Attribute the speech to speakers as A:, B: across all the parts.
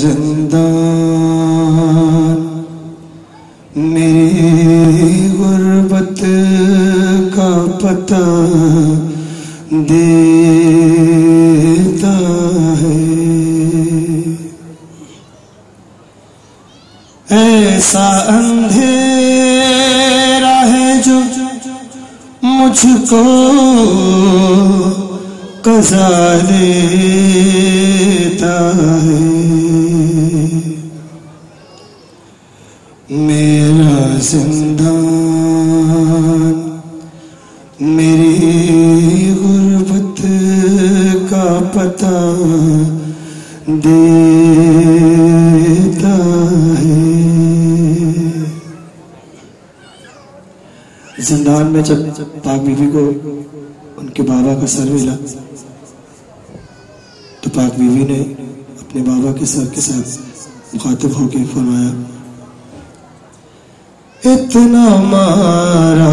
A: जिंदान मेरी गुर्बत का पता देता है। ऐसा अंधेरा है जो मुझको कज़ा देता है। मेरा जिंदान मेरी गुर्बत का पता देता है। जिंदान में जब पाक बीवी को उनके बाबा का सर मिला तो पाक बीवी ने अपने बाबा के सर के साथ मुखातिब होकर फरमाया, इतना मारा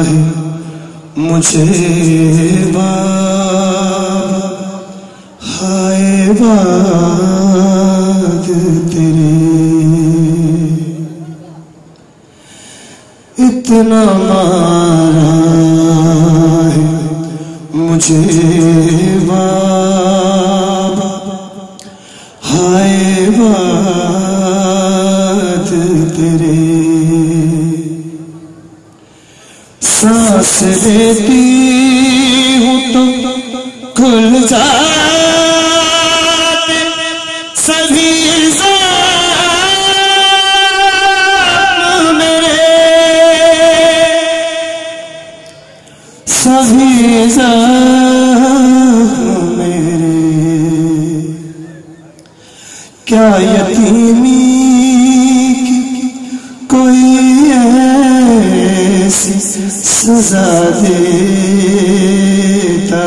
A: है मुझे बाबा, हाय बाद तेरे, इतना मारा है मुझे बाबा, हाय बाद तेरे। सांस लेती हूँ तो खुल जाते सभी ज़ख्म मेरे, सभी ज़ख्म मेरे। क्या यतीमी की कोई ऐसी सजा देता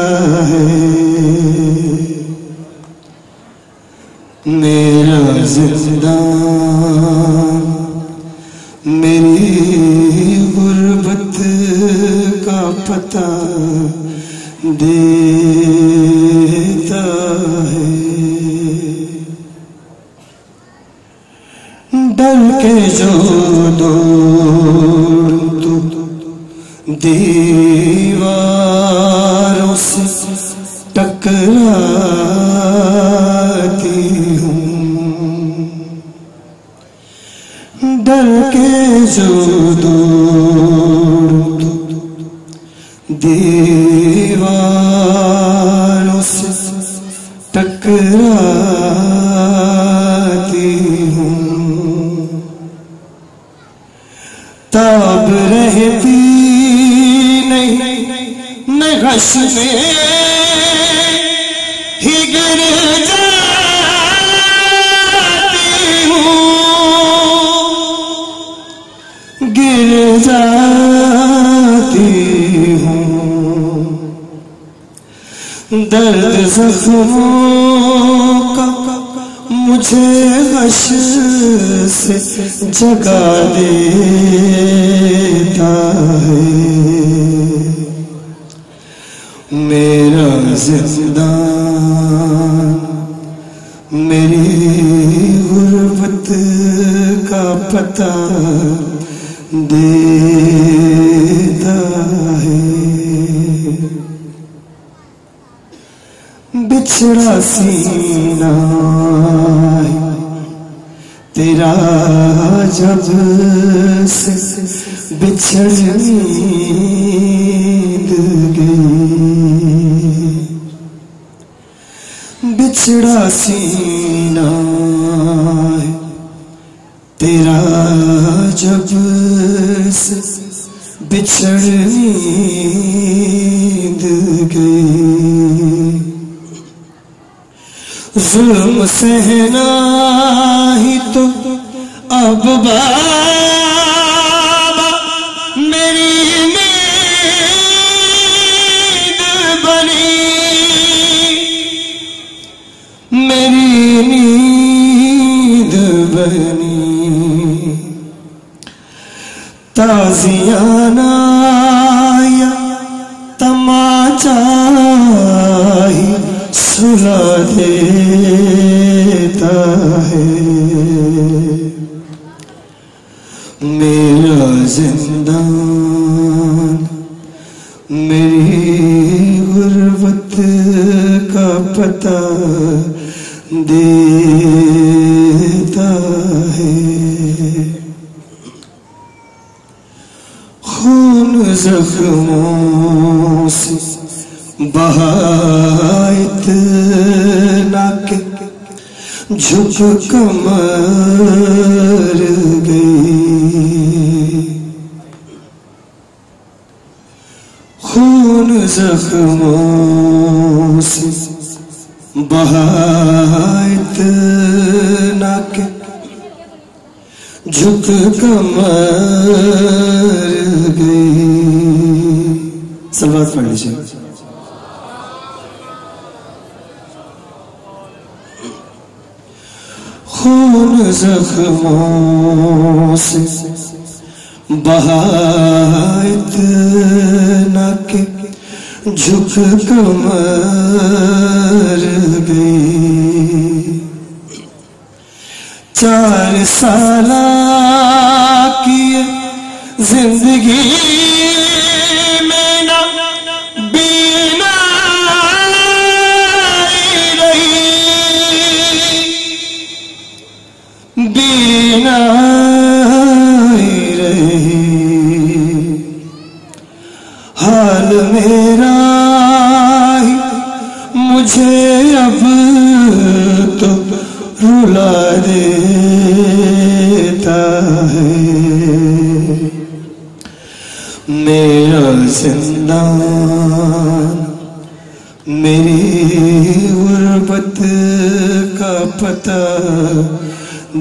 A: है। मेरा जिंदान मेरी गुर्बत का पता देता है। डर के जो दौड़ूं तो दीवारों से टकराती हूँ। डर के जो दौड़ूं तो दीवारों से टकराती हूँ। ताब रहती नहीं मैं घस में ही गिर जाती हूँ, गिर जाती हूँ। दर्द ज़ख्मों का मुझे गश से जगा देता है। मेरा जिंदान मेरी गुर्बत का पता देता है। बिछड़ा सीना तेरा जब से बिछड़ नींद गई, बिछड़ा सीना तेरा जब से बिछड़ नींद गई। जुल्म सहना ही तो अब बाबा मेरी नींद बनी, मेरी नींद बनी। ताज़ियाना या तमाचा ही सुला देता बता देता है। खून जख्मों से बहा इतना के झुक कमर गई। खून जख्मों से बहा इतना के झुक कमर गई। सलवात पढ़ लीजिए। खून जख्मों से बहा इतना के झुक कमर गई। 4 साल की जिंदगी में ना बीनाई रही। हाल मेरा ही मुझे अब तो रुला देता है। मेरा जिंदान मेरी गुर्बत का पता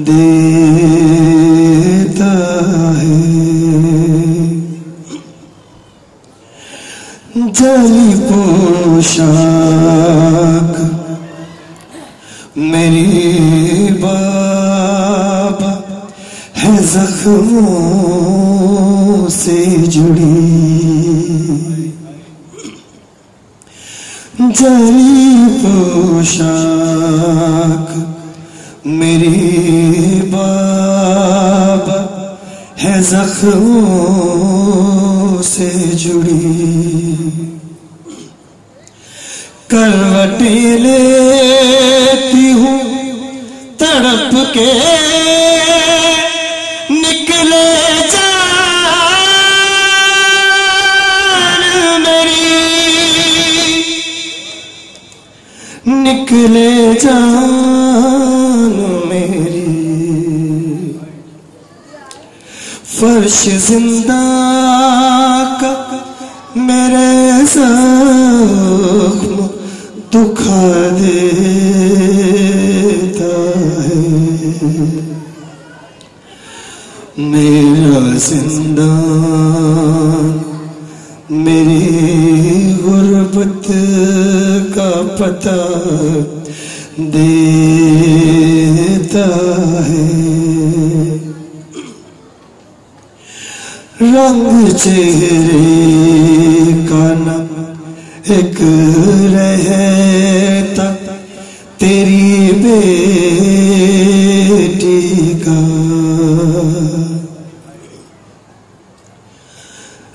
A: देता है। जली पोशाक मेरी बाबा है जख्मों से जुड़ी। जली पोशाक मेरी बाबा है जख्मों से जुड़ी। करवटें लेती हूँ तड़प के निकले जान मेरी, निकले जान मेरी। फर्श जिंदा का मेरे जख्म दुखा देता है। मेरा जिंदान मेरी गुर्बत का पता देता है। रंग चेहरे का न एक रहता तेरी बेटी का।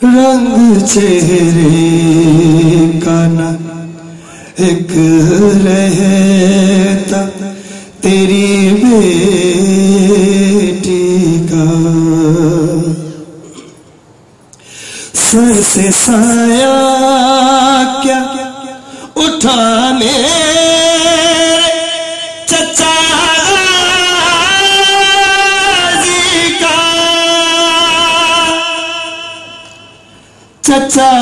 A: रंग चेहरे का न एक रहता तेरी बेटी का। सर से साया क्या उठाने चचा जी का, चचा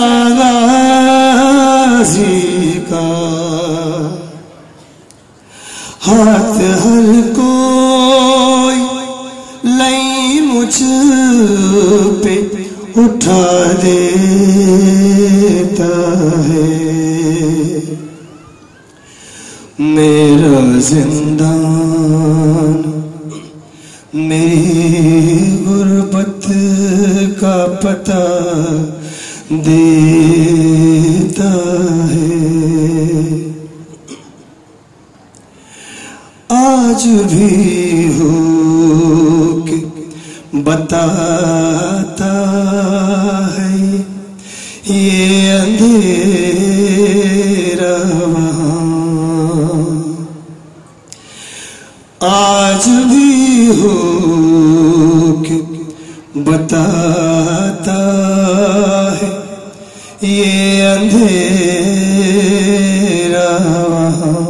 A: जी का। हाथ हर कोई लई मुझ पे उठा देता है। मेरा जिंदान मेरी गुर्बत का पता देता है। आज भी हो के बताता है ये अंधेरा वहाँ। आज भी हो के बताता है ये अंधेरा वहाँ।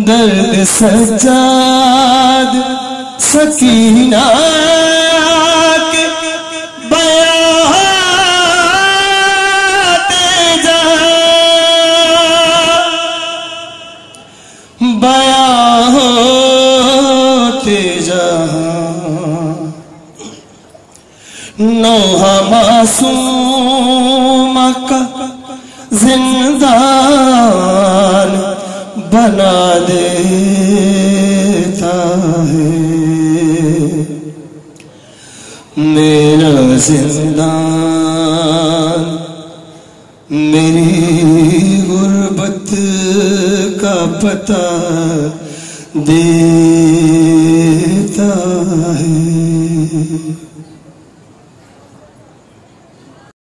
A: दर्द सज्जाद सकीना के बयां होते जहां नौहा मासूम का जिंदान बना देता है। मेरा जिंदान मेरी गुर्बत का पता दे